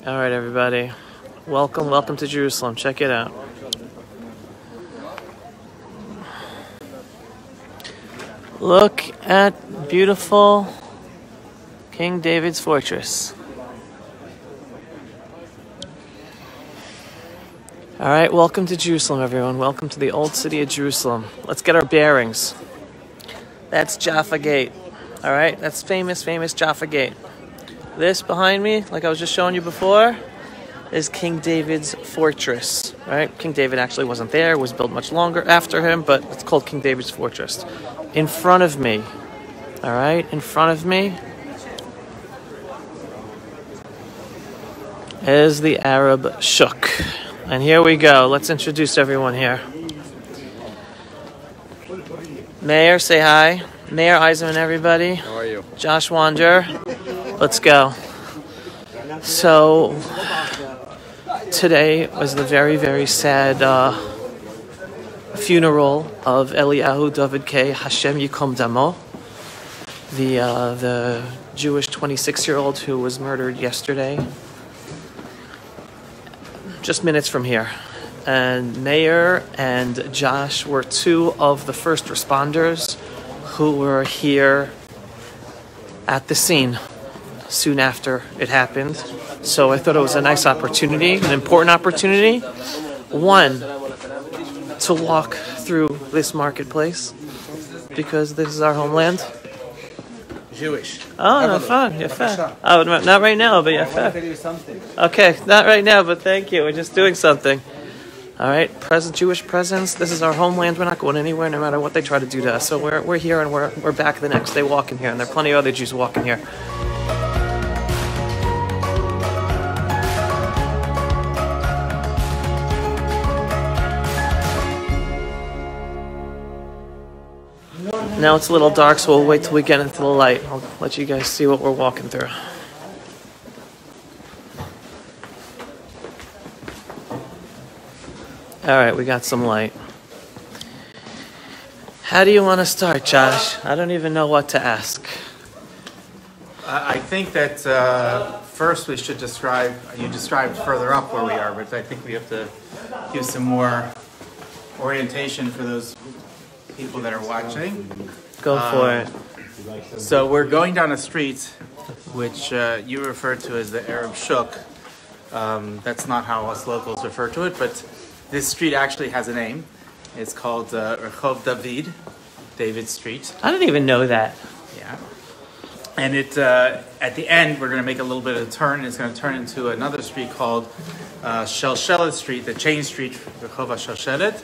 All right, everybody. Welcome to Jerusalem. Check it out. Look at beautiful King David's fortress. All right, welcome to Jerusalem, everyone. Welcome to the old city of Jerusalem. Let's get our bearings. That's Jaffa Gate. All right, that's famous Jaffa Gate. This behind me, like I was just showing you before, is King David's fortress, right? King David actually wasn't there. It was built much longer after him, but it's called King David's fortress. In front of me, all right? In front of me is the Arab Shuk. And here we go. Let's introduce everyone here. Mayor, say hi. Mayor Eisenman, everybody. How are you? Josh Wander. Let's go. So, today was the very sad funeral of Eliyahu David K. Hashem Yikom Damo, the Jewish 26-year-old who was murdered yesterday, just minutes from here. And Mayor and Josh were two of the first responders who were here at the scene soon after it happened. So I thought it was a nice opportunity, an important opportunity. One, to walk through this marketplace, because this is our homeland. Jewish. Oh, no, fun. Yeah, oh, not right now, but yeah. I want to tell you something. Okay, not right now, but thank you. We're just doing something. All right, Jewish presence. This is our homeland. We're not going anywhere, no matter what they try to do to us. So we're here, and we're back the next day walking here, and there are plenty of other Jews walking here. Now it's a little dark, so we'll wait till we get into the light. I'll let you guys see what we're walking through. All right, we got some light. How do you want to start, Josh? I don't even know what to ask. I think that first we should describe, you described further up where we are, but I think we have to give some more orientation for those people that are watching. Go for it. So we're going down a street which you refer to as the Arab Shuk. That's not how us locals refer to it, but this street actually has a name. It's called Rehov David, David Street. I didn't even know that. Yeah. And it at the end, we're going to make a little bit of a turn. It's going to turn into another street called Shalshelet Street, the chain street, Rehov Shalshelet.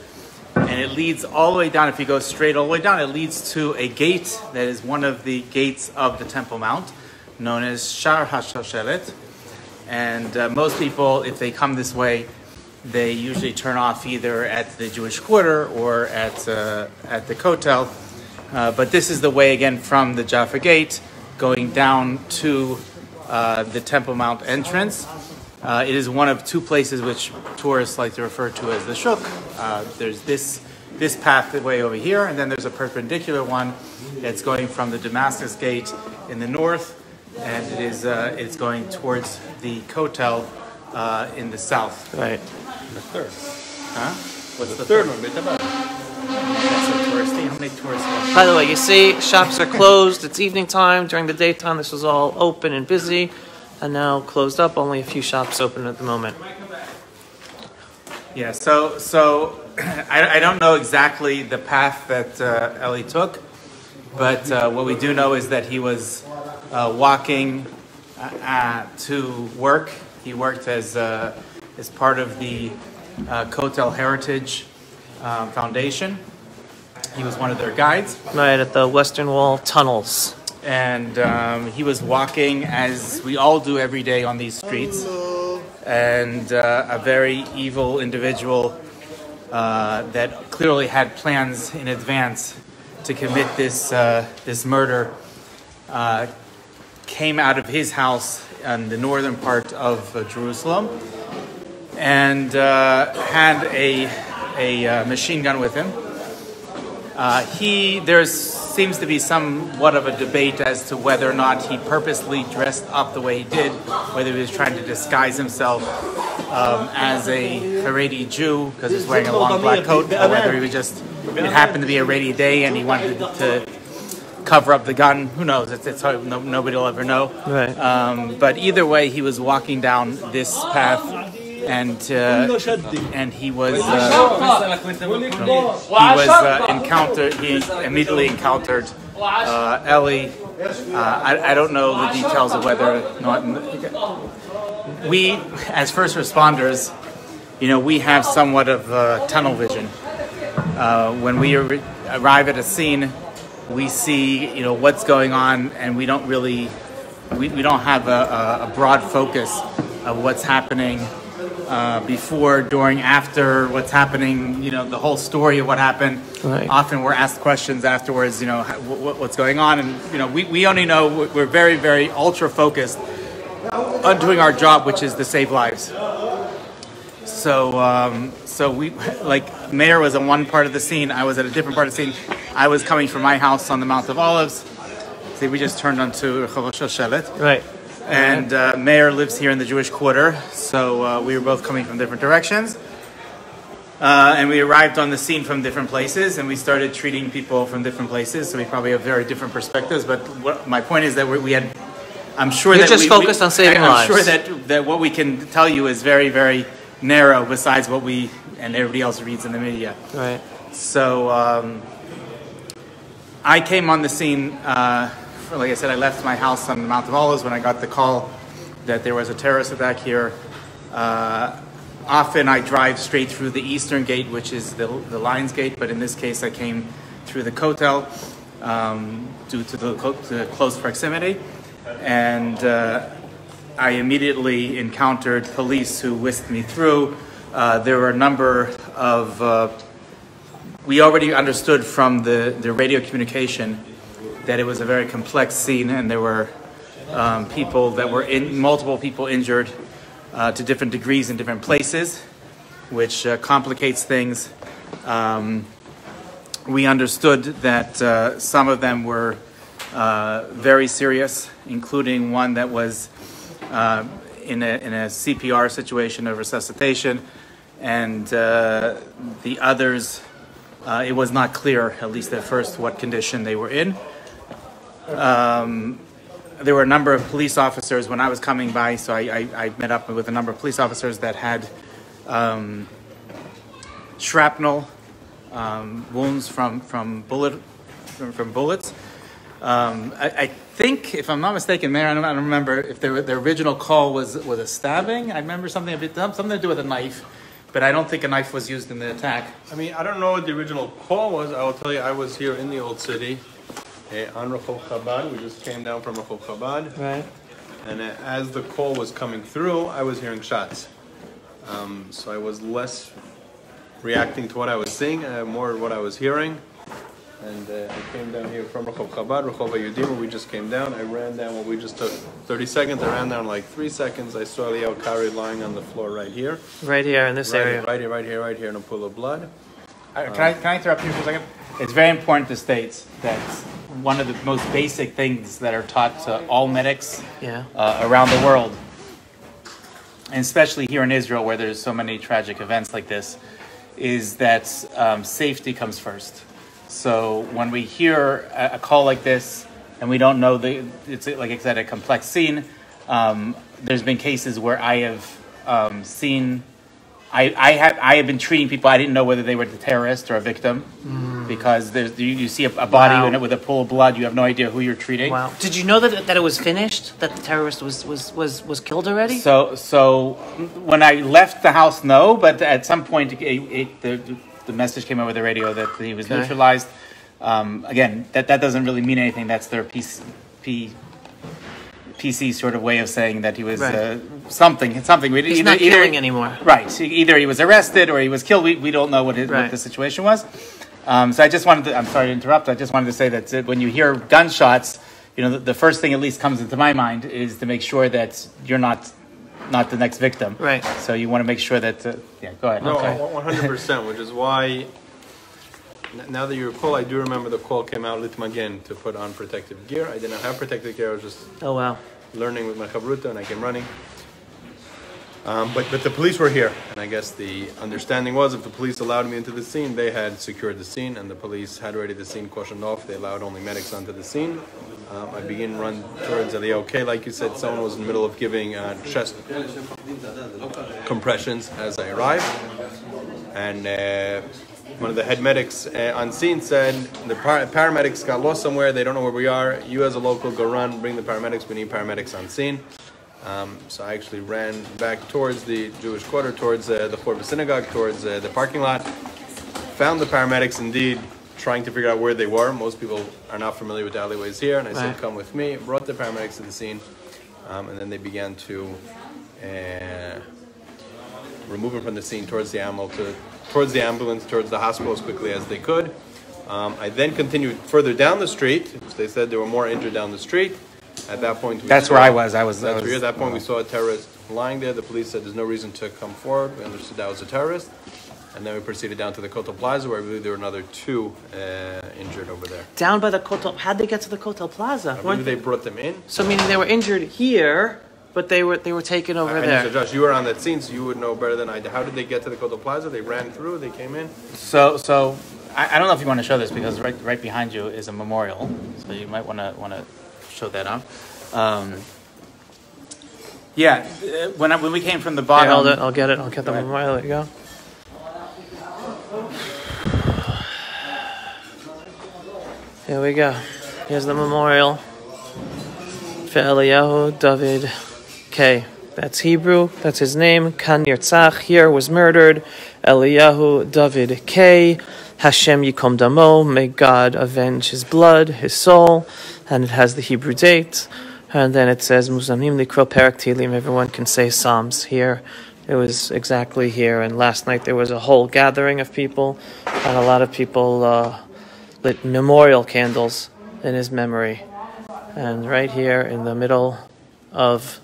And it leads all the way down. If you go straight all the way down, it leads to a gate that is one of the gates of the Temple Mount, known as Shar HaShalshelet. And most people, if they come this way, they usually turn off either at the Jewish Quarter or at the Kotel. But this is the way, again, from the Jaffa Gate, going down to the Temple Mount entrance. It is one of two places which tourists like to refer to as the Shuk. There's this pathway over here, and then there's a perpendicular one that's going from the Damascus Gate in the north, and it's going towards the Kotel in the south. Right. The third. Huh? What's the third third one? That's so touristy. How many tourists? By the way, you see, shops are closed. It's evening time. During the daytime, this was all open and busy, and now closed up. Only a few shops open at the moment. Yeah. So I don't know exactly the path that Eli took, but what we do know is that he was walking to work. He worked as part of the Kotel Heritage Foundation. He was one of their guides. Right, at the Western Wall tunnels. And he was walking, as we all do every day on these streets. And a very evil individual that clearly had plans in advance to commit this murder came out of his house in the northern part of Jerusalem and had a machine gun with him. There seems to be somewhat of a debate as to whether or not he purposely dressed up the way he did, whether he was trying to disguise himself as a Haredi Jew because he's wearing a long black coat, or whether he was just, it happened to be a rainy day and he wanted to cover up the gun. Who knows? It's hard, nobody will ever know. Right. But either way, he was walking down this path, and he was encountered. He immediately encountered Ellie. I don't know the details of whether or not we, as first responders, we have somewhat of tunnel vision. When we arrive at a scene, we see, what's going on, and we don't really, we don't have a broad focus of what's happening before, during, after, what's happening, the whole story of what happened. Right. Often we're asked questions afterwards, what's going on, and, we only know, we're very, very ultra focused on doing our job, which is to save lives. So we, like, Mayor was in one part of the scene, I was at a different part of the scene. I was coming from my house on the Mount of Olives. See, we just turned onto Rehov Shoshelet. Right. And Mayor lives here in the Jewish Quarter, so we were both coming from different directions. And we arrived on the scene from different places, and we started treating people from different places, so we probably have very different perspectives. But my point is that we had, I'm sure You're that just focused on saving lives. I'm sure that what we can tell you is very, very narrow besides what we and everybody else reads in the media. Right. So I came on the scene, like I said, I left my house on the Mount of Olives when I got the call that there was a terrorist attack here. Often I drive straight through the eastern gate, which is the Lions Gate, but in this case I came through the Kotel due to the close proximity. And I immediately encountered police who whisked me through. There were a number of, we already understood from the radio communication that it was a very complex scene, and there were people that were multiple people injured to different degrees in different places, which complicates things. We understood that some of them were very serious, including one that was in a CPR situation of resuscitation, and the others, it was not clear, at least at first, what condition they were in. There were a number of police officers when I was coming by, so I met up with a number of police officers that had shrapnel wounds from bullets. I think, if I'm not mistaken, Mayor, I don't remember if the original call was a stabbing. I remember something to do with a knife, but I don't think a knife was used in the attack. I mean, I don't know what the original call was. I will tell you, I was here in the Old City on Rehov Chabad. We just came down from Rehov Chabad. Right. And as the call was coming through, I was hearing shots. So I was less reacting to what I was seeing, more what I was hearing. And I came down here from Rehov Chabad, Rehov Yudim. We just came down. I ran down what we just took 30 seconds. I ran down like 3 seconds. I saw Eliyahu Kari lying on the floor right here. Right here in this area. Right here in a pool of blood. Can I interrupt you for a second? It's very important to state that one of the most basic things that are taught to all medics around the world, and especially here in Israel where there's so many tragic events like this, is that safety comes first. So when we hear a call like this and we don't know it's like I said, a complex scene, there's been cases where I have seen, I have been treating people, I didn't know whether they were the terrorist or a victim, because you see a body in it with a pool of blood, you have no idea who you're treating. Wow. Did you know that it was finished? That the terrorist was killed already? So when I left the house, no, but at some point the message came over the radio that he was neutralized. Again, that doesn't really mean anything. That's their PC sort of way of saying that he was something. He's not killing anymore. Right. Either he was arrested or he was killed. We don't know what the situation was. So I just wanted to, I'm sorry to interrupt. I just wanted to say that when you hear gunshots, the first thing at least comes into my mind is to make sure that you're not the next victim. Right. So you want to make sure that, go ahead. No, Okay. 100%, which is why Now that you recall, I do remember the call came out litmagen to put on protective gear. I did not have protective gear. I was just learning with my chavruta, and I came running. But the police were here, and I guess the understanding was if the police allowed me into the scene, they had secured the scene, and the police had already the scene cautioned off. They allowed only medics onto the scene. I began run towards the okay, like you said, someone was in the middle of giving chest compressions as I arrived, and one of the head medics on scene said the paramedics got lost somewhere. They don't know where we are. You as a local go run, bring the paramedics. We need paramedics on scene. So I actually ran back towards the Jewish quarter, towards the Chorba synagogue, towards the parking lot. Found the paramedics indeed trying to figure out where they were. Most people are not familiar with the alleyways here, and I said, come with me. Brought the paramedics to the scene, and then they began to remove him from the scene towards the ambulance, towards the hospital as quickly as they could. I then continued further down the street. They said there were more injured down the street. At that point, where I was. At that point, we saw a terrorist lying there. The police said there's no reason to come forward. We understood that was a terrorist. And then we proceeded down to the Kotel Plaza, where I believe there were another 2 injured over there. Down by the Kotel. How'd they get to the Kotel Plaza? I believe they brought them in. So meaning they were injured here, but they were taken over there. So Josh, you were on that scene, so you would know better than I do. How did they get to the Kotel Plaza? They ran through. They came in. So I don't know if you want to show this because right behind you is a memorial. So you might want to show that up. When we came from the bottom. Hey, hold it. I'll get it. I'll get the memorial. There you go. Here we go. Here's the memorial for Eliyahu David K. That's Hebrew. That's his name. Kan Nirtzach. Here was murdered. Eliyahu David K. Hashem Yikom Damo. May God avenge his blood, his soul. And it has the Hebrew date. And then it says, Muzamim Likro Perak Tilim. Everyone can say Psalms here. It was exactly here. And last night there was a whole gathering of people. And a lot of people lit memorial candles in his memory. And right here in the middle of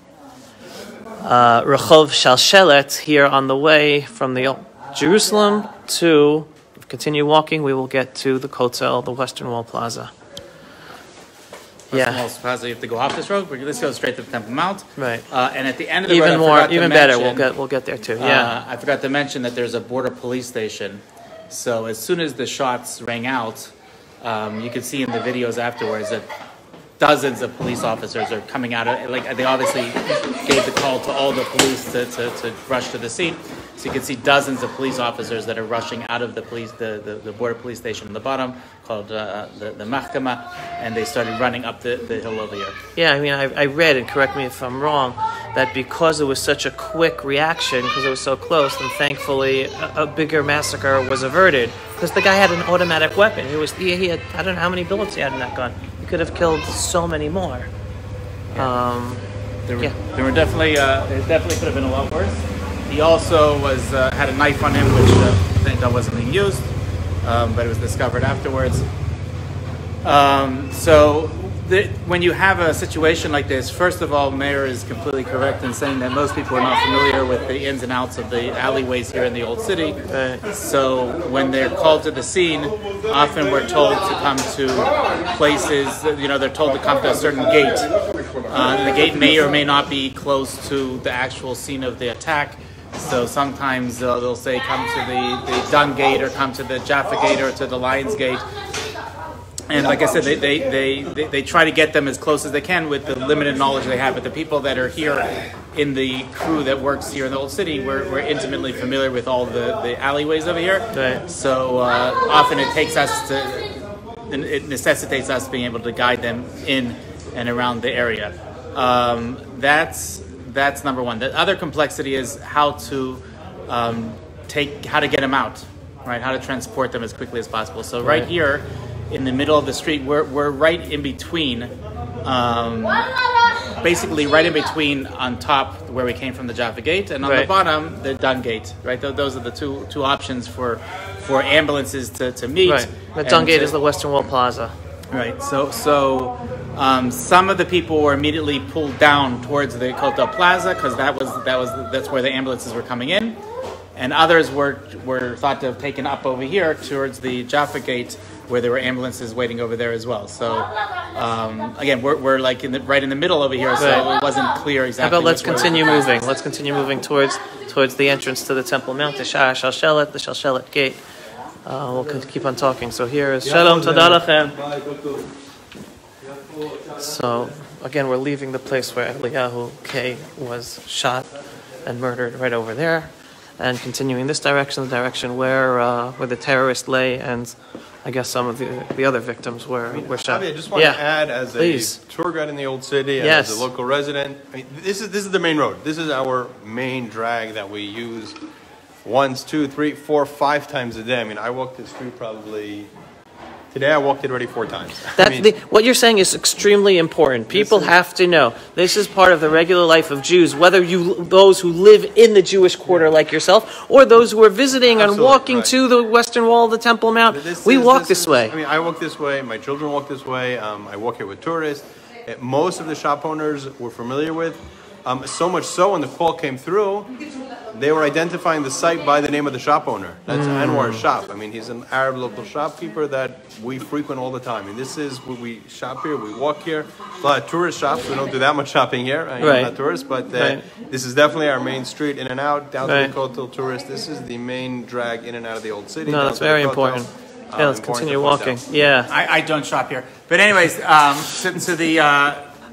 Rehov Shalshelet, here on the way from the Jerusalem to continue walking, we will get to the Kotel, the Western Wall Plaza. Western Wall Plaza, you have to go off this road. Let's go straight to the Temple Mount. Right. And at the end of the road, even better. We'll get there too. Yeah. I forgot to mention that there's a border police station. So as soon as the shots rang out, you could see in the videos afterwards that dozens of police officers are coming out of, they obviously gave the call to all the police to rush to the scene. So you can see dozens of police officers that are rushing out of the border police station in the bottom, called the Mahkama, and they started running up the hill over here. Yeah, I mean, I read, and correct me if I'm wrong, that because it was such a quick reaction, because it was so close, then thankfully a bigger massacre was averted. Because the guy had an automatic weapon. He had, I don't know how many bullets he had in that gun. He could have killed so many more. There were definitely, it definitely could have been a lot worse. He also had a knife on him, which thank God wasn't being used, but it was discovered afterwards. When you have a situation like this, first of all, Meir is completely correct in saying that most people are not familiar with the ins and outs of the alleyways here in the Old City. So when they're called to the scene, often we're told to come to places, they're told to come to a certain gate. The gate may or may not be close to the actual scene of the attack. So sometimes they'll say come to the Dung Gate or come to the Jaffa Gate or to the Lions Gate. And like I said, they try to get them as close as they can with the limited knowledge they have. But the people that are here in the crew that works here in the Old City, we're intimately familiar with all the alleyways over here. Right. So often it necessitates us being able to guide them in and around the area. That's number one. The other complexity is how to get them out, right? How to transport them as quickly as possible. So right here, in the middle of the street, we're right in between, basically right in between on top where we came from the Jaffa Gate, and on the bottom the Dung Gate. Right, those are the two options for ambulances to meet. Right, the Dung Gate is the Western Wall Plaza. Right, so some of the people were immediately pulled down towards the Kotel Plaza because that's where the ambulances were coming in. and others were thought to have taken up over here towards the Jaffa Gate, where there were ambulances waiting over there as well. So again, we're like right in the middle over here, so it wasn't clear exactly. How about let's continue moving? Let's continue moving towards the entrance to the Temple Mount, the Shalshelet Gate. We'll keep on talking. So here is Shalom Todah Lachem. So again, we're leaving the place where Eliyahu K was shot and murdered right over there, and continuing this direction, the direction where the terrorist lay, and I guess some of the other victims were shot. I just want to add, as please. a tour guide in the old city, and as a local resident, I mean, this is the main road. This is our main drag that we use once, 2, 3, 4, 5 times a day. I mean, I walk this street probably. Today I walked it already 4 times. What you're saying is extremely important. People have to know this is part of the regular life of Jews, whether those who live in the Jewish quarter like yourself, or those who are visiting and walking to the western wall of the Temple Mount. We walk this way. I mean, I walk this way. My children walk this way. I walk here with tourists. Most of the shop owners we're familiar with. So much so, when the call came through, they were identifying the site by the name of the shop owner. That's Anwar's shop. I mean, he's an Arab local shopkeeper that we frequent all the time. And this is where we shop here, we walk here. A lot of tourist shops. We don't do that much shopping here. I'm not tourist, but this is definitely our main street, in and out, down to the Kotel tourist. This is the main drag in and out of the old city. No, that's very important. Yeah, let's continue walking. Yeah. I don't shop here. But anyways,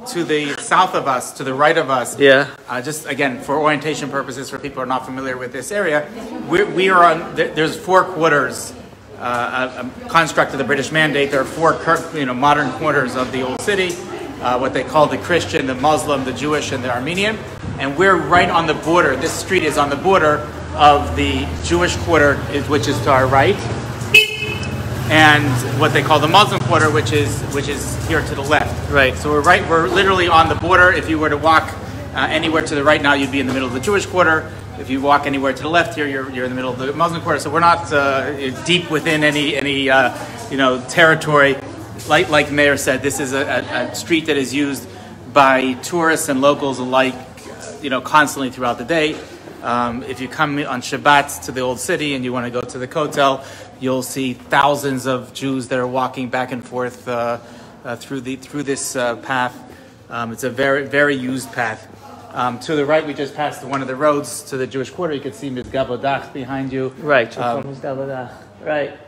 to the south of us, to the right of us, just again for orientation purposes, for people who are not familiar with this area, we are on. There's 4 quarters, a construct of the British Mandate. There are 4 modern quarters of the old city, what they call the Christian, the Muslim, the Jewish, and the Armenian, and we're right on the border. This street is on the border of the Jewish quarter, which is to our right, and what they call the Muslim quarter, which is here to the left. Right. So we're literally on the border. If you were to walk anywhere to the right now, you'd be in the middle of the Jewish quarter. If you walk anywhere to the left here, you're in the middle of the Muslim quarter. So we're not deep within any territory. Like Mayor said, this is a street that is used by tourists and locals alike, constantly throughout the day. If you come on Shabbat to the old city and you want to go to the Kotel, you'll see thousands of Jews that are walking back and forth through this path. It's a very, very used path. To the right, we just passed one of the roads to the Jewish quarter. You can see Mizgabodach behind you. Right. Right.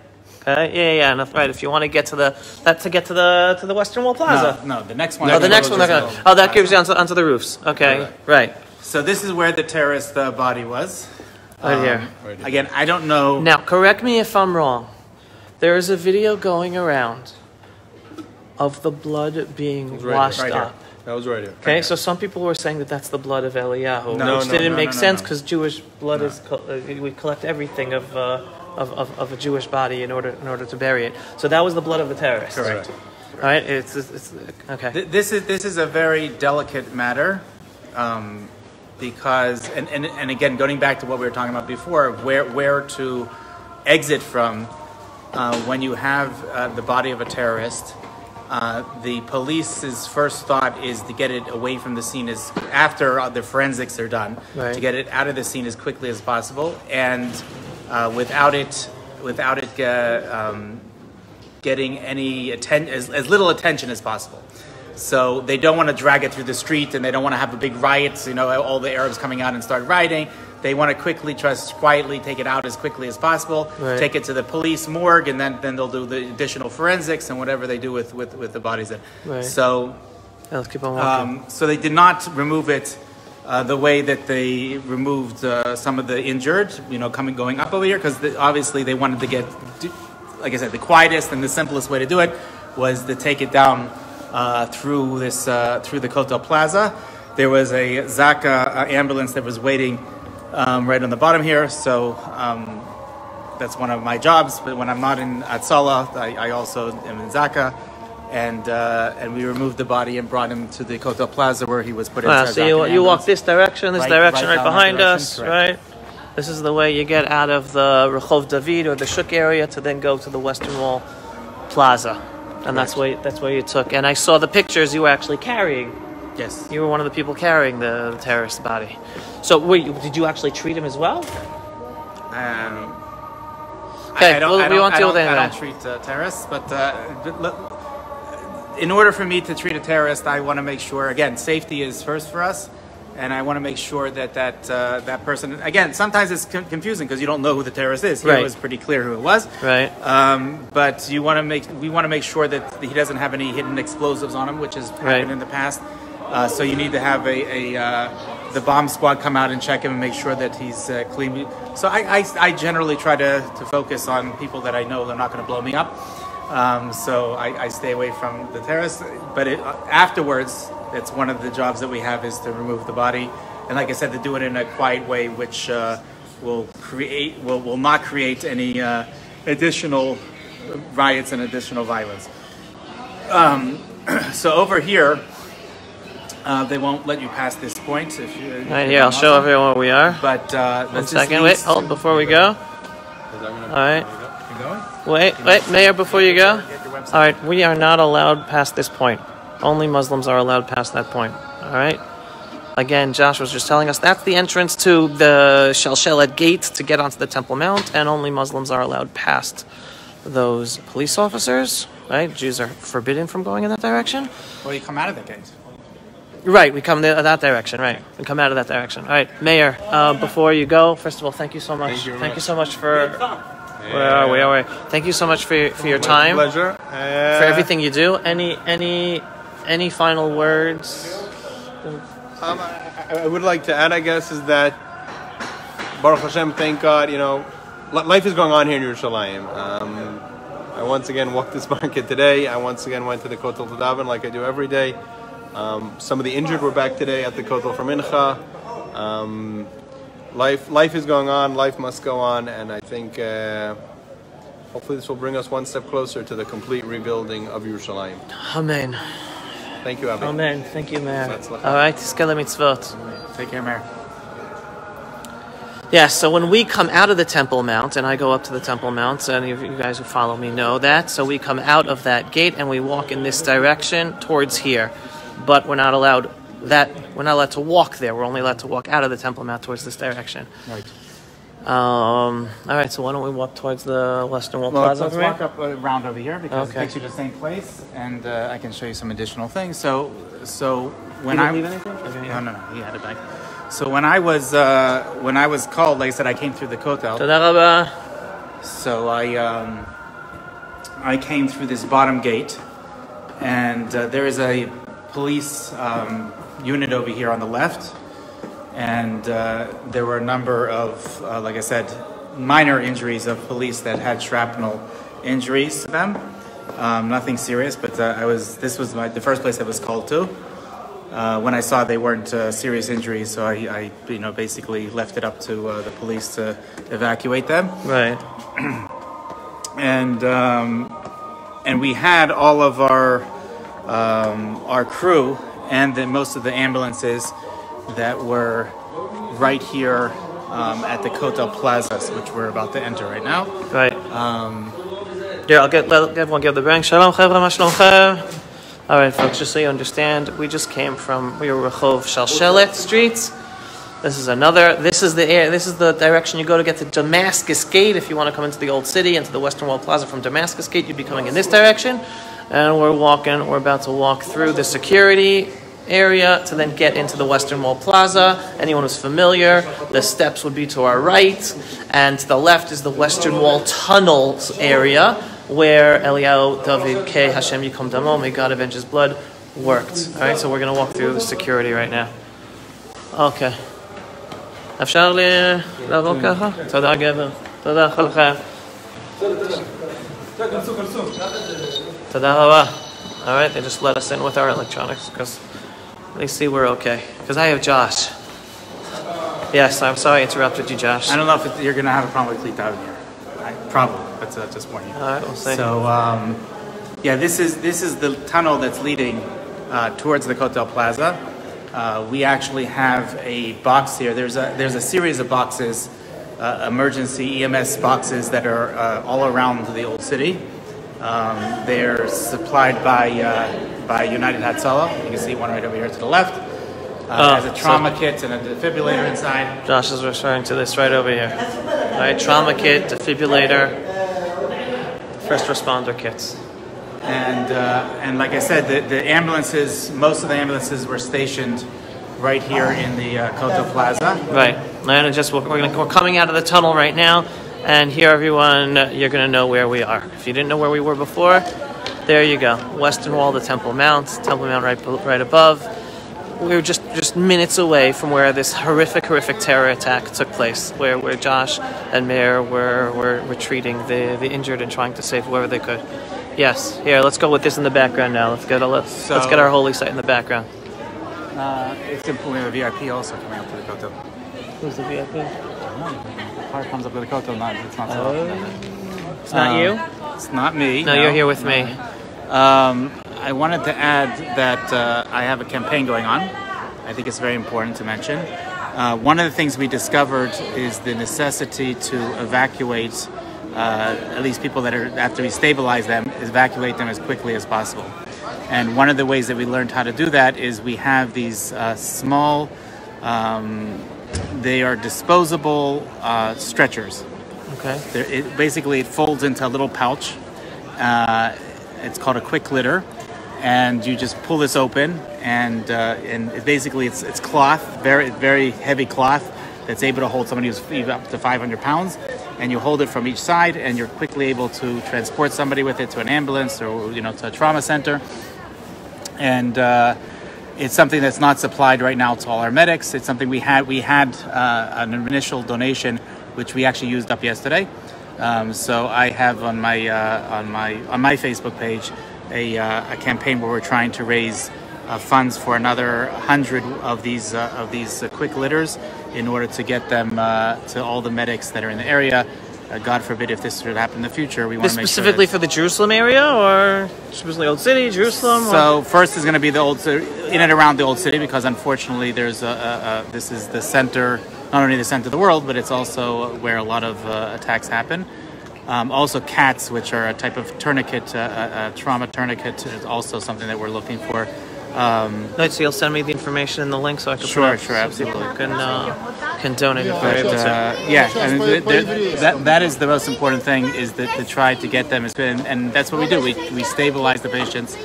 Okay. Yeah. Enough. Right. If you want to get to the Western Wall Plaza. No. The next one. The next one. That gives you onto the roofs. Okay. Right. So this is where the terrorist body was. Right here. Again, I don't know. Now, correct me if I'm wrong. There is a video going around of the blood being washed up. That was right here. Okay, so some people were saying that that's the blood of Eliyahu, which didn't make sense because Jewish blood is we collect everything of a Jewish body in order to bury it. So that was the blood of the terrorist. Correct. All right. It's okay. This is a very delicate matter. Because and again, going back to what we were talking about before, where to exit from when you have the body of a terrorist. The police's first thought is to get it away from the scene after the forensics are done, to get it out of the scene as quickly as possible, and without it getting any as little attention as possible. So they don't want to drag it through the street, and they don't want to have a big riot, all the Arabs coming out and start rioting. They want to quietly take it out as quickly as possible, take it to the police morgue, and then they'll do the additional forensics and whatever they do with the bodies. So let's keep on walking. So they did not remove it the way that they removed some of the injured, going up over here, because obviously they wanted to get, like I said, the quietest and the simplest way to do it was to take it down through the Kotel Plaza. There was a Zaka ambulance that was waiting right on the bottom here, so that's one of my jobs. But when I'm not in Atzala, I also am in Zaka, and we removed the body and brought him to the Kotel Plaza where he was put in. So you walk this direction right behind us, right? This is the way you get out of the Rehov David or the Shuk area to then go to the Western Wall Plaza. And that's where you took. And I saw the pictures you were actually carrying. Yes. You were one of the people carrying the terrorist body. So did you actually treat him as well? Okay, we won't deal with any of I that. don't treat terrorists, but in order for me to treat a terrorist, I want to make sure, again, safety is first for us, and I want to make sure that that person, again, sometimes it's confusing because you don't know who the terrorist is. Here Right. it was pretty clear who it was. Right. But we want to make sure that he doesn't have any hidden explosives on him, which has happened Right. in the past. So you need to have the bomb squad come out and check him and make sure that he's clean. So I generally try to focus on people that I know they're not going to blow me up. So I stay away from the terrorists. But afterwards, it's one of the jobs that we have is to remove the body. And like I said, to do it in a quiet way, which will not create any additional riots and additional violence. So over here, they won't let you pass this point. If you, All right, here, I'll show everyone where we are. But One second, wait, hold before we go. All right. Wait, Mayor, before you go. All right, we are not allowed past this point. Only Muslims are allowed past that point. All right. Again, Josh was just telling us that's the entrance to the Shalshelet gate to get onto the Temple Mount, and only Muslims are allowed past those police officers. Right? Jews are forbidden from going in that direction. Well, you come out of the gate. Right, we come that direction. Right, we come out of that direction. All right, Mayor. Before you go, first of all, thank you so much. Thank you so much for. Where are we? All right. Thank you so much for your time. Pleasure. For everything you do. Any final words? I would like to add, I guess, is that Baruch Hashem, thank God, life is going on here in Yerushalayim. I once again walked this market today. I once again went to the Kotel to daven like I do every day. Some of the injured were back today at the Kotel for Mincha. Life is going on. Life must go on, and I think hopefully this will bring us one step closer to the complete rebuilding of Yerushalayim. Amen. Thank you, Abby. Amen. Thank you, Mayor. All right, Tiskele mitzvot. Take care, Mayor. Yeah, so when we come out of the Temple Mount, and I go up to the Temple Mount, and you guys who follow me know that, so we come out of that gate and we walk in this direction towards here. But we're not allowed to walk there. We're only allowed to walk out of the Temple Mount towards this direction. Right. All right, so why don't we walk towards the Western Wall Plaza? Let's walk up around over here because Okay. it takes you to the same place, and I can show you some additional things. So when You I didn't leave anything? Okay, yeah. no, he had it back. So when I was called, like I said, I came through the Kotel. Toda rabba. So I came through this bottom gate, and there is a police unit over here on the left, and there were a number of, like I said, minor injuries of police that had shrapnel injuries to them. Nothing serious, but this was the first place I was called to. When I saw they weren't serious injuries, so I basically left it up to the police to evacuate them. Right. And we had all of our crew and most of the ambulances that were right here at the Kotel Plaza, which we're about to enter right now. Right. Yeah, let everyone give the bang. Shalom, chevra, ma shlomchem. All right, folks, just so you understand, we were Rehov Shalshelet Street. This is the direction you go to get to Damascus Gate. If you want to come into the Old City, into the Western Wall Plaza from Damascus Gate, you'd be coming in this direction. And we're about to walk through the security area to then get into the Western Wall Plaza. Anyone who's familiar, the steps would be to our right, and to the left is the Western Wall Tunnels area, where Eliyahu David K. Hashem Yikom Damo, may God avenge his blood, worked. All right, so we're going to walk through the security right now. Okay. אפשר לעבור ככה? תודה גבר. תודה לכם. תודה רבה. All right, they just let us in with our electronics because they see we're okay. Because I have Josh. Yes, I'm sorry I interrupted you, Josh. I don't know if you're going to have a problem with Klita in here. Probably, but just warning you. All right, we'll see. So, this is the tunnel that's leading towards the Kotel Plaza. We actually have a box here. There's a series of boxes, emergency EMS boxes that are all around the Old City. They're supplied by United Hatzalah. You can see one right over here to the left. Has a trauma kit and a defibrillator inside. Josh is referring to this right over here. All right, trauma kit, defibrillator, first responder kits. And like I said, the ambulances, most of the ambulances were stationed right here in the Kotel Plaza. Right, and we're coming out of the tunnel right now, and here, everyone, you're going to know where we are. If you didn't know where we were before, there you go. Western wall, the Temple Mount right above. We were just minutes away from where this horrific terror attack took place, where Josh and Meir were treating the injured and trying to save whoever they could. Yes, here, let's go with this in the background now. Let's get our holy site in the background. It's important. We have a VIP also coming up to the Kotel. Who's the VIP? The car comes up to the Kotel, it's not so often. It's not you? It's not me. No, you're here with me. I wanted to add that I have a campaign going on. I think it's very important to mention. One of the things we discovered is the necessity to evacuate at least people that are, after we stabilize them, evacuate them as quickly as possible. And one of the ways that we learned how to do that is we have these small, they are disposable stretchers. Okay. Basically, it folds into a little pouch. It's called a quick litter, and you just pull this open, and basically it's cloth, very heavy cloth that's able to hold somebody who's up to 500 pounds, and you hold it from each side, and you're quickly able to transport somebody with it to an ambulance or to a trauma center. And it's something that's not supplied right now to all our medics. It's something we had an initial donation, which we actually used up yesterday. So I have on my Facebook page a campaign where we're trying to raise funds for another 100 of these quick litters in order to get them to all the medics that are in the area. God forbid if this should happen in the future, we want to make specifically for the Jerusalem area, or specifically Old City, Jerusalem? So first is going to be the Old City, in and around the Old City, because unfortunately there's this is the center, not only the center of the world, but it's also where a lot of attacks happen. Also CATs, which are a type of tourniquet, a trauma tourniquet, is also something that we're looking for. Right, so you'll send me the information and the link so I can Sure, absolutely. Can donate if they're able to. Yeah, and that is the most important thing, is that to try to get them, and that's what we do. We stabilize the patients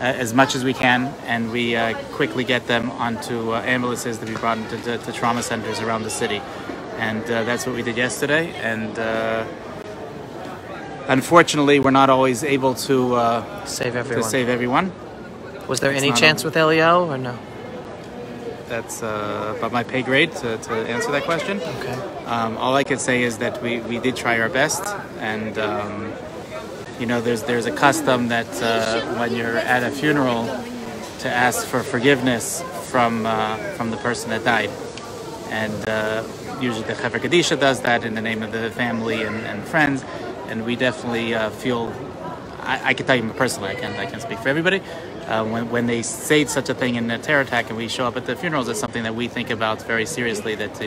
as much as we can, and we quickly get them onto ambulances to be brought into trauma centers around the city, and that's what we did yesterday. And unfortunately, we're not always able to save everyone. Was there any chance with Eliyahu or no? That's above my pay grade to answer that question. Okay. All I could say is that we did try our best, and there's a custom that when you're at a funeral to ask for forgiveness from the person that died, and usually the Chaver Kadisha does that in the name of the family and friends, and we definitely feel. I can tell you personally, I can't speak for everybody. When they say such a thing in a terror attack and we show up at the funerals, it's something that we think about very seriously. That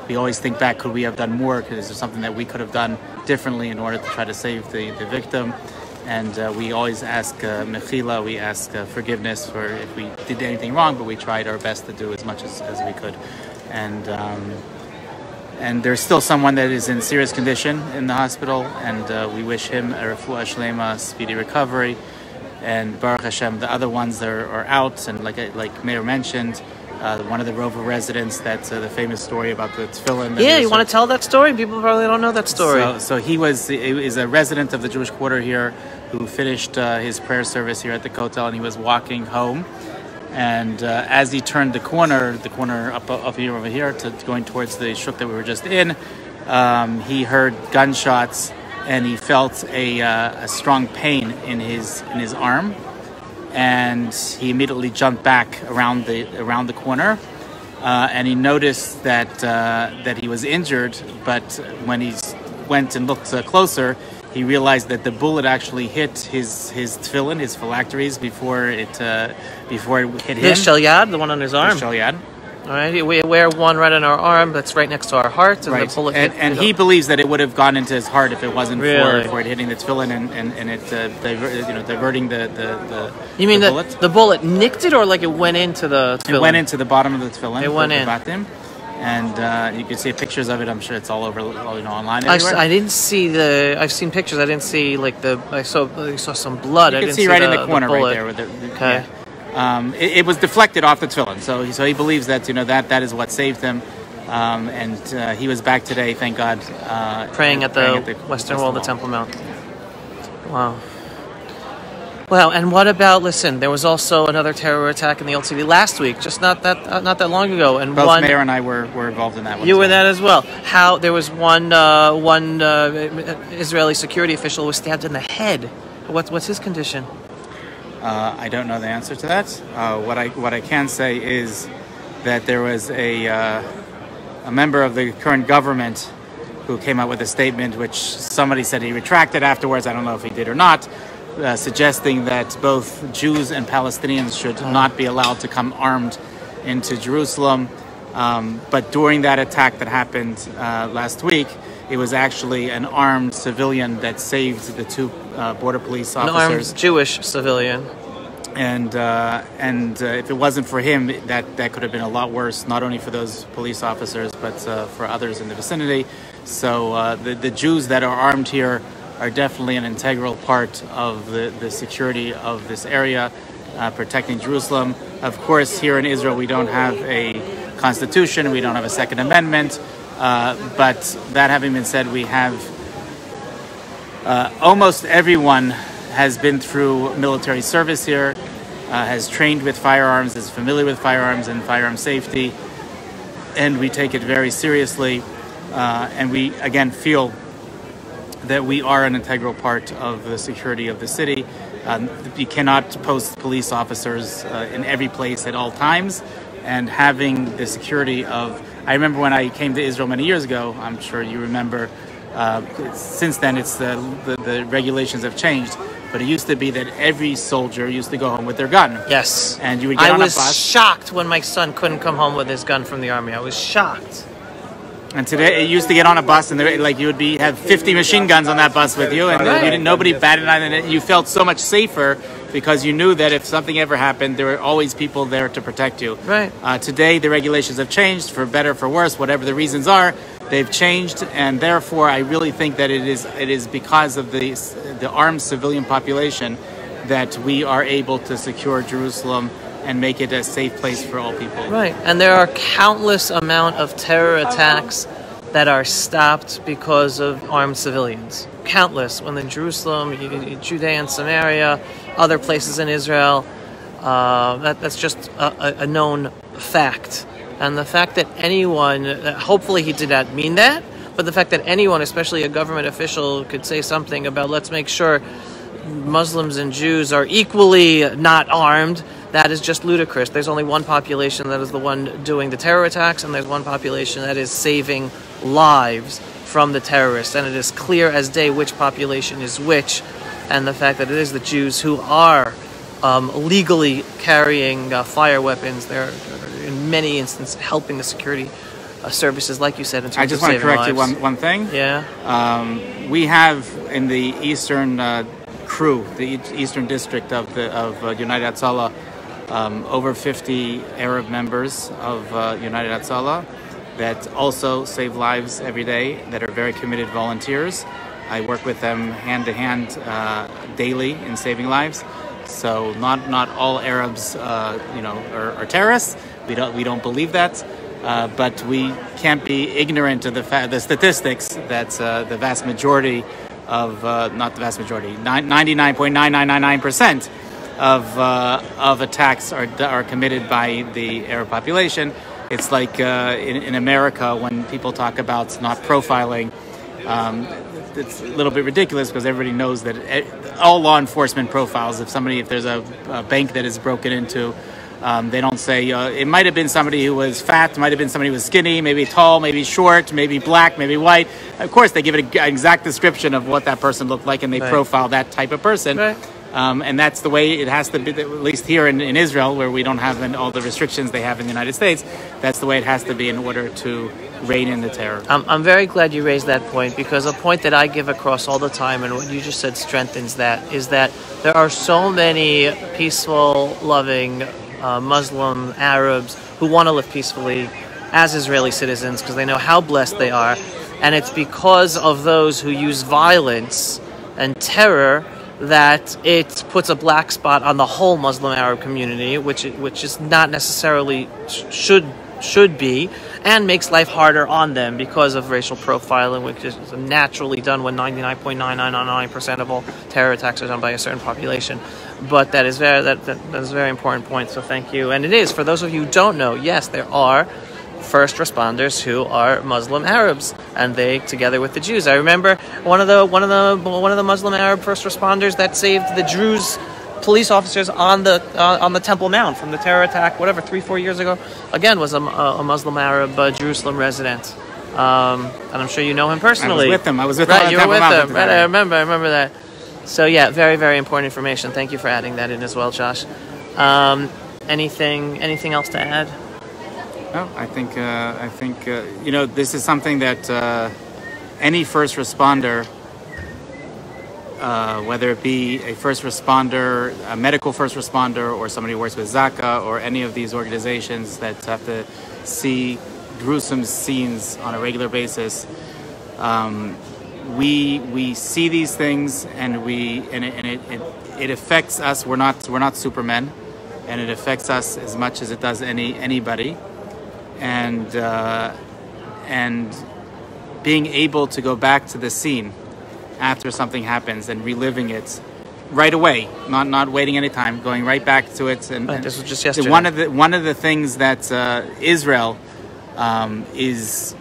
we always think back, could we have done more? Because there's something that we could have done differently in order to try to save the victim. And we always ask mechila, we ask forgiveness for if we did anything wrong, but we tried our best to do as much as we could. And there's still someone that is in serious condition in the hospital, and we wish him a refuah shlema, speedy recovery. And Baruch Hashem, the other ones that are out, and like Meir mentioned, one of the Rover residents, that's the famous story about the tefillin. Yeah, you want to tell that story? People probably don't know that story. So he is a resident of the Jewish quarter here who finished his prayer service here at the Kotel, and he was walking home. And as he turned the corner up here, over here, going towards the shuk that we were just in, he heard gunshots, and he felt a strong pain in his arm, and he immediately jumped back around the corner, and he noticed that he was injured. But when he went and looked closer, he realized that the bullet actually hit his tefillin, his phylacteries, before it hit him. The shel yad, the one on his arm. The shel yad. All right, we wear one right on our arm that's right next to our heart, and right. the bullet and he believes that it would have gone into his heart if it wasn't really? for it hitting the tefillin and it diverting the. You mean bullet. The bullet nicked it, or like it went into the tefillin? It went into the bottom of the tefillin. It went in. Batim. and you can see pictures of it. I'm sure it's all over, online everywhere. I didn't see I've seen pictures. I didn't see I saw some blood. You I can didn't see right in the corner bullet. right there. With Okay. Yeah. It was deflected off the tefillin, so he believes that that is what saved him, and he was back today, thank God, Praying at the western wall of the Temple Mount. Wow. Well, and what about? Listen, there was also another terror attack in the Old City last week, just not that long ago, and both Mayor and I were involved in that one. You were that as well. How there was one Israeli security official was stabbed in the head. What's his condition? I don't know the answer to that. What I can say is that there was a member of the current government who came out with a statement, which somebody said he retracted afterwards. I don't know if he did or not. Suggesting that both Jews and Palestinians should not be allowed to come armed into Jerusalem. But during that attack that happened last week, it was actually an armed civilian that saved the two border police officers. An armed Jewish civilian. And if it wasn't for him, that could have been a lot worse, not only for those police officers, but for others in the vicinity. So the Jews that are armed here are definitely an integral part of the security of this area, protecting Jerusalem. Of course, here in Israel, we don't have a constitution, we don't have a Second Amendment, but that having been said, we have almost everyone has been through military service here, has trained with firearms, is familiar with firearms and firearm safety, and we take it very seriously, and we, again, feel that we are an integral part of the security of the city. You cannot post police officers in every place at all times, and having the security of... I remember when I came to Israel many years ago, I'm sure you remember, since then it's the regulations have changed, but it used to be that every soldier used to go home with their gun. Yes. And you would get on a bus. I was shocked when my son couldn't come home with his gun from the army. I was shocked. And today, it used to get on a bus, and you would have 50 machine guns on that bus with you, and nobody batted an eye, and you felt so much safer because you knew that if something ever happened, there were always people there to protect you. Right. Today, the regulations have changed, for better, for worse, whatever the reasons are. They've changed, and therefore, I really think that it is because of the armed civilian population that we are able to secure Jerusalem and make it a safe place for all people. Right, and there are countless amount of terror attacks that are stopped because of armed civilians. Countless. When in Jerusalem, Judea and Samaria, other places in Israel, that's just a known fact. And the fact that anyone, hopefully he did not mean that, but the fact that anyone, especially a government official, could say something about let's make sure Muslims and Jews are equally not armed, that is just ludicrous. There's only one population that is the one doing the terror attacks, and there's one population that is saving lives from the terrorists. And it is clear as day which population is which, and the fact that it is the Jews who are legally carrying fire weapons. They're in many instances helping the security services, like you said, in terms I just of want to correct lives. you one thing. Yeah. We have in the eastern crew, the eastern district of United Hatzalah, over 50 Arab members of United Hatzalah that also save lives every day, that are very committed volunteers. I work with them hand to hand daily in saving lives. So not all Arabs, are terrorists. We don't believe that. But we can't be ignorant of the statistics that the vast majority of, not the vast majority, 99.9999% of attacks are committed by the Arab population. It's like in America when people talk about not profiling. It's a little bit ridiculous because everybody knows that all law enforcement profiles. If there's a bank that is broken into, they don't say it might have been somebody who was fat, might have been somebody who was skinny, maybe tall, maybe short, maybe black, maybe white. Of course, they give it an exact description of what that person looked like, and they profile that type of person. Right. And that's the way it has to be, at least here in Israel, where we don't have all the restrictions they have in the United States. That's the way it has to be in order to rein in the terror. I'm very glad you raised that point, because a point that I give across all the time, and what you just said strengthens that, is that there are so many peaceful, loving Muslim Arabs who want to live peacefully, as Israeli citizens because they know how blessed they are. And it's because of those who use violence and terror that it puts a black spot on the whole Muslim Arab community, which is not necessarily should be, and makes life harder on them because of racial profiling, which is naturally done when 99.999% of all terror attacks are done by a certain population. But that is a very important point. So thank you. And it is, for those of you who don't know, yes, there are first responders who are Muslim Arabs, and they, together with the Jews. I remember one of the Muslim Arab first responders that saved the Druze police officers on the Temple Mount from the terror attack, 3-4 years ago. Again, was a Muslim Arab Jerusalem resident, and I'm sure you know him personally. I was with him. Right, you were with him. Right, I remember that. So yeah, very, very important information. Thank you for adding that in as well, Josh. Anything else to add? No, I think this is something that any first responder, whether it be a first responder, a medical first responder, or somebody who works with Zaka, or any of these organizations that have to see gruesome scenes on a regular basis, we see these things, and it affects us. We're not Supermen, and it affects us as much as it does anybody. And being able to go back to the scene after something happens and reliving it right away, not waiting any time, going right back to it. And this was just yesterday. One of the things that Israel is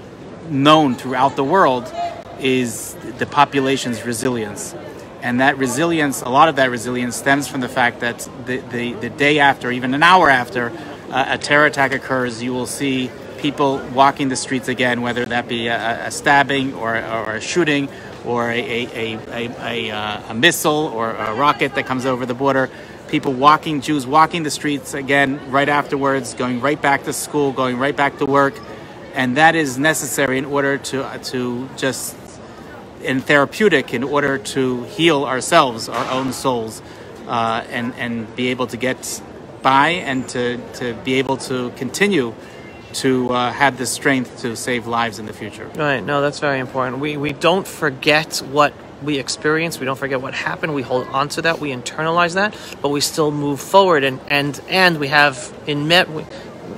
known throughout the world is the population's resilience. And that resilience, a lot of that resilience stems from the fact that the day after, even an hour after, a terror attack occurs, you will see people walking the streets again, whether that be a stabbing or a shooting or a missile or a rocket that comes over the border. Jews walking the streets again right afterwards, going right back to school, going right back to work. And that is necessary in order and therapeutic in order to heal ourselves, our own souls, and be able to get by and to be able to continue to have the strength to save lives in the future. Right. No, that's very important. We don't forget what we experienced. We don't forget what happened. We hold on to that. We internalize that, but we still move forward. And we have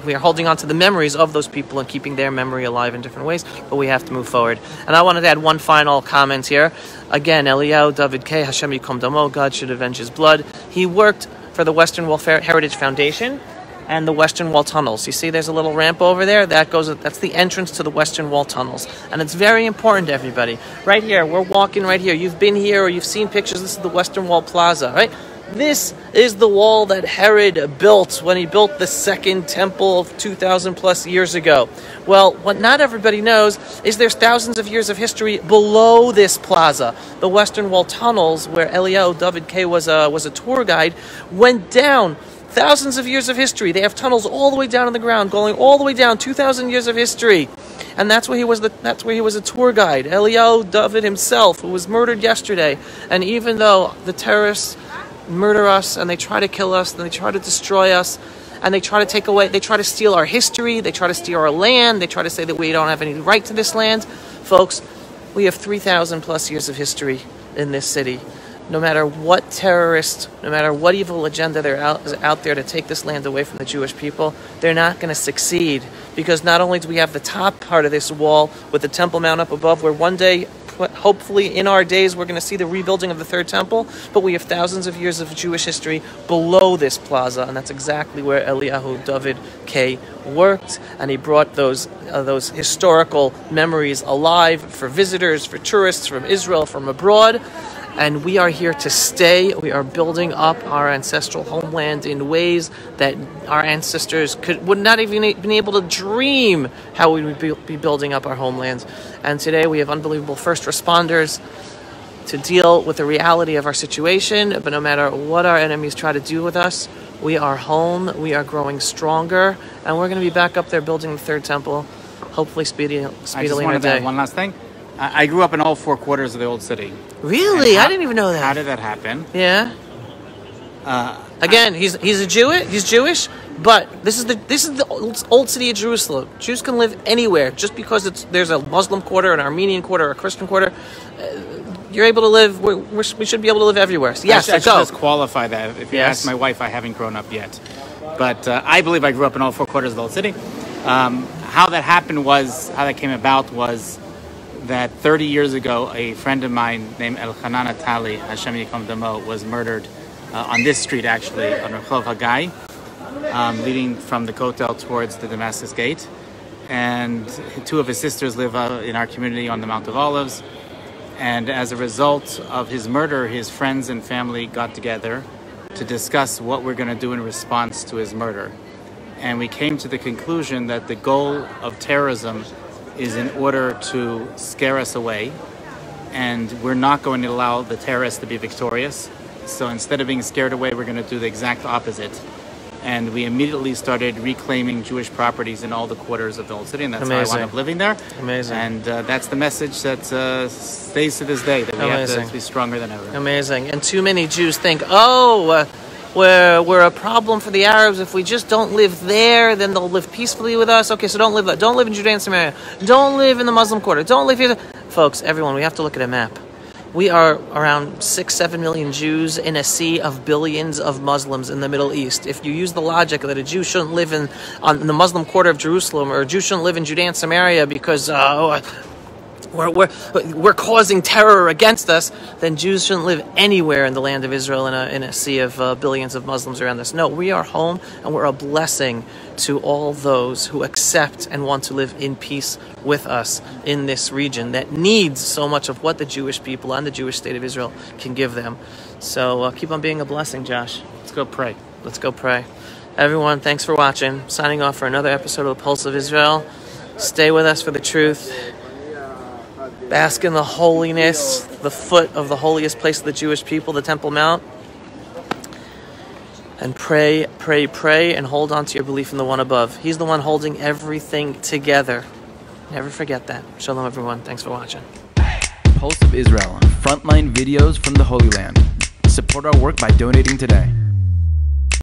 we are holding on to the memories of those people and keeping their memory alive in different ways, but we have to move forward. And I wanted to add one final comment here. Again, Eliyahu David K. Hashem Yikom Damo, God should avenge his blood. He worked for the Western Wall Heritage Foundation and the Western Wall tunnels. You see there's a little ramp over there? That's the entrance to the Western Wall tunnels. And it's very important to everybody. Right here, we're walking right here. You've been here or you've seen pictures. This is the Western Wall Plaza, right? This is the wall that Herod built when he built the second temple 2,000 plus years ago. Well, what not everybody knows is there's thousands of years of history below this plaza. The Western Wall tunnels, where Eliyahu David K. was a tour guide, went down. Thousands of years of history. They have tunnels all the way down in the ground, going all the way down. 2,000 years of history, and that's where he was a tour guide. Eliyahu David himself, who was murdered yesterday, and even though the terrorists murder us and they try to kill us and they try to destroy us and they try to steal our history, they try to steal our land, they try to say that we don't have any right to this land. Folks, we have 3,000 plus years of history in this city. No matter what terrorist, no matter what evil agenda is out there to take this land away from the Jewish people, they're not going to succeed, because not only do we have the top part of this wall with the Temple Mount up above, where one day, hopefully in our days, we're going to see the rebuilding of the third temple, but we have thousands of years of Jewish history below this plaza, and that's exactly where Eliyahu David K. worked, and he brought those historical memories alive for visitors, for tourists from Israel, from abroad. And we are here to stay. We are building up our ancestral homeland in ways that our ancestors would not even been able to dream how we would be building up our homelands. And today we have unbelievable first responders to deal with the reality of our situation. But no matter what our enemies try to do with us, we are home, we are growing stronger, and we're going to be back up there building the third temple, hopefully speedily in our day. I just wanted to add one last thing. I grew up in all four quarters of the old city. Really? I didn't even know that. How did that happen? Yeah. Again, he's Jewish, But this is the old city of Jerusalem. Jews can live anywhere. Just because there's a Muslim quarter, an Armenian quarter, a Christian quarter, you're able to live. We should be able to live everywhere. So yes, I should go. just qualify that. If you ask my wife, I haven't grown up yet, but I believe I grew up in all four quarters of the old city. How that happened how that came about was that 30 years ago, a friend of mine named Elchanan Atali, Hashem Yikom Damo, was murdered on this street, actually, on Rehov Hagai, leading from the Kotel towards the Damascus Gate. And two of his sisters live in our community on the Mount of Olives. And as a result of his murder, his friends and family got together to discuss what we're going to do in response to his murder. And we came to the conclusion that the goal of terrorism is in order to scare us away, and we're not going to allow the terrorists to be victorious. So instead of being scared away, we're going to do the exact opposite. And we immediately started reclaiming Jewish properties in all the quarters of the old city, and that's how I wound up living there. Amazing. And that's the message that stays to this day, that we have to be stronger than ever. Amazing. And too many Jews think, we're a problem for the Arabs. If we just don't live there, then they'll live peacefully with us. Okay, so don't live there. Don't live in Judea and Samaria. Don't live in the Muslim quarter. Don't live here. Folks, everyone, we have to look at a map. We are around 6-7 million Jews in a sea of billions of Muslims in the Middle East. If you use the logic that a Jew shouldn't live in the Muslim quarter of Jerusalem, or a Jew shouldn't live in Judea and Samaria because we're causing terror against us, then Jews shouldn't live anywhere in the land of Israel in a sea of billions of Muslims around us. No, we are home, and we're a blessing to all those who accept and want to live in peace with us in this region that needs so much of what the Jewish people and the Jewish state of Israel can give them. So keep on being a blessing, Josh. Let's go pray. Let's go pray. Everyone, thanks for watching. Signing off for another episode of the Pulse of Israel. Stay with us for the truth. Bask in the holiness, the foot of the holiest place of the Jewish people, the Temple Mount. And pray, pray, pray, and hold on to your belief in the one above. He's the one holding everything together. Never forget that. Shalom, everyone. Thanks for watching. Pulse of Israel, frontline videos from the Holy Land. Support our work by donating today.